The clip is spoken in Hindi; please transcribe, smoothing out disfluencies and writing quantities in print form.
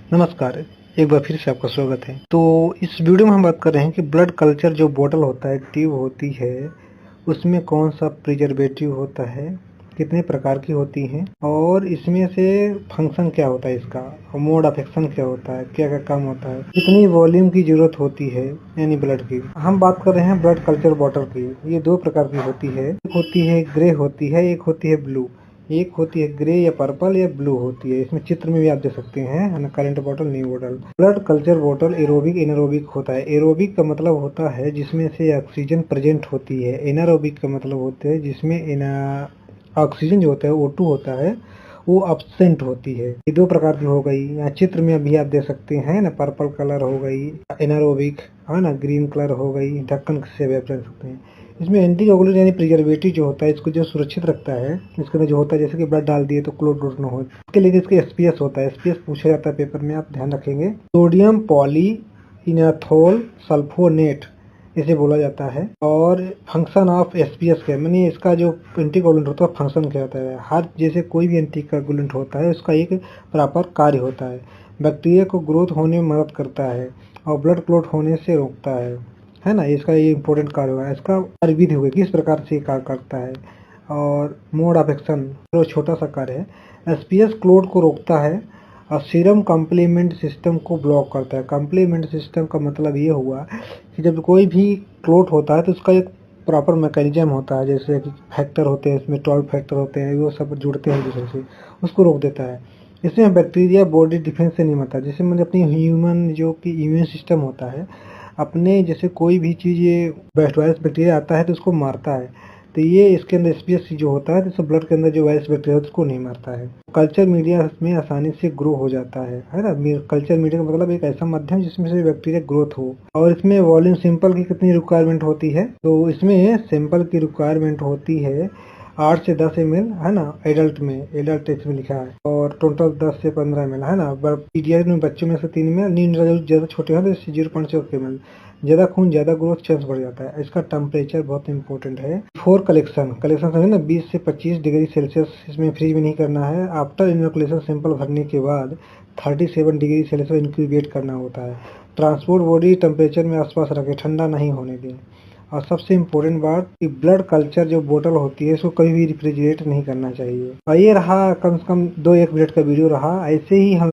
नमस्कार, एक बार फिर से आपका स्वागत है। तो इस वीडियो में हम बात कर रहे हैं कि ब्लड कल्चर जो बॉटल होता है, ट्यूब होती है, उसमें कौन सा प्रिजर्वेटिव होता है, कितने प्रकार की होती हैं और इसमें से फंक्शन क्या होता है इसका, मोड ऑफ एक्शन क्या होता है, क्या-क्या काम होता है, कितनी वॉल्यूम की ज़रूरत होती है यानी ब्लड की। हम बात कर रहे हैं ब्लड कल्चर बॉटल की। ये 2 प्रकार की होती है, एक होती है ग्रे होती है, एक होती है ब्लू। एक होती है ग्रे या पर्पल या ब्लू होती है। इसमें चित्र में भी आप देख सकते हैं, है ना, current bottle, new bottle. Blood culture bottle aerobic anaerobic होता है। एरोबिक का मतलब होता है जिसमें से ऑक्सीजन प्रेजेंट होती है। एनारोबिक का मतलब होता है जिसमें ऑक्सीजन जो होता है O2 होता है वो एब्सेंट होती है। ये 2 प्रकार की हो गई। यहाँ चित्र में अभी आप देख सकते हैं ना, पर्पल कलर हो गई एनारोबिक, है ना, ग्रीन कलर हो गई ढक्कन से भी आप देख सकते हैं। इसमें एंटीकोगुलेंट यानी प्रिजर्वेटिव जो होता है इसको जो सुरक्षित रखता है, इसके अंदर जो होता है जैसे कि ब्लड डाल दिए तो क्लोट ना हो, इसके लिए इसके एसपीएस होता है। एसपीएस पूछा जाता है पेपर में, आप ध्यान रखेंगे। सोडियम पॉलीइनाथोल सल्फोनेट इसे बोला जाता है। और फंक्शन ऑफ एसपीएस क्या है, मानी इसका जो एंटीकोगुलेंट होता है फंक्शन क्या होता है। हर जैसे कोई भी एंटीकोगुलेंट होता है उसका एक प्रॉपर कार्य होता है। बैक्टीरिया को ग्रोथ होने में मदद करता है और ब्लड क्लॉट होने से रोकता है ना। इसका ये इंपॉर्टेंट कार्य होगा। इसका कार्य हुए किस प्रकार से कार्य करता है और मोड ऑफ एक्शन जो छोटा सा कार्य है। एसपीएस क्लोट को रोकता है और सीरम कॉम्प्लीमेंट सिस्टम को ब्लॉक करता है। कॉम्प्लीमेंट सिस्टम का मतलब ये हुआ कि जब कोई भी क्लोट होता है तो उसका एक प्रॉपर मैकेनिज्म होता है, जैसे कि फैक्टर होते हैं, इसमें 12 फैक्टर होते हैं, वो सब जुड़ते हैं दूसरे से, उसको रोक देता है। इसमें बैक्टीरिया बॉडी डिफेंस से नहीं मरता। जैसे मतलब अपनी ह्यूमन जो कि इम्यून सिस्टम होता है, अपने जैसे कोई भी चीज़ ये वायरस बैक्टीरिया आता है तो उसको मारता है। तो ये इसके अंदर एसपीएस जो होता है तो ब्लड के अंदर जो वायरस बैक्टीरिया है उसको नहीं मारता है। कल्चर मीडिया में आसानी से ग्रो हो जाता है ना। कल्चर मीडिया का मतलब एक ऐसा माध्यम जिसमें से बैक्टीरिया ग्रोथ हो। और इसमें वॉल्यूम सैंपल की कितनी रिक्वायरमेंट होती है, तो इसमें सैंपल की रिक्वायरमेंट होती है 8 से 10 ml, है ना। एडल्ट इसमें लिखा है और टोटल 10 से 15 ml, है ना। पीडियाट्रिक में बच्चों में से 3 ml, न्यू ज़्यादा छोटे हैं तो 0.6 ml। ज़्यादा खून ज़्यादा ग्रोथ चांस बढ़ जाता है। इसका टेम्परेचर बहुत इंपॉर्टेंट है। फॉर कलेक्शन समझे ना, 20 से 25 डिग्री सेल्सियस इसमें फ्रीज में नहीं करना है। आफ्टर इनोकुलेशन सैंपल भरने के बाद 37 डिग्री सेल्सियस इंक्यूबेट करना होता है। ट्रांसपोर्ट बॉडी टेम्परेचर में आसपास रखें, ठंडा नहीं होने दें। और सबसे इम्पोर्टेंट बात कि ब्लड कल्चर जो बोतल होती है इसको कभी भी रेफ्रिजरेट नहीं करना चाहिए। और ये रहा कम से कम 2-1 मिनट का वीडियो रहा। ऐसे ही हम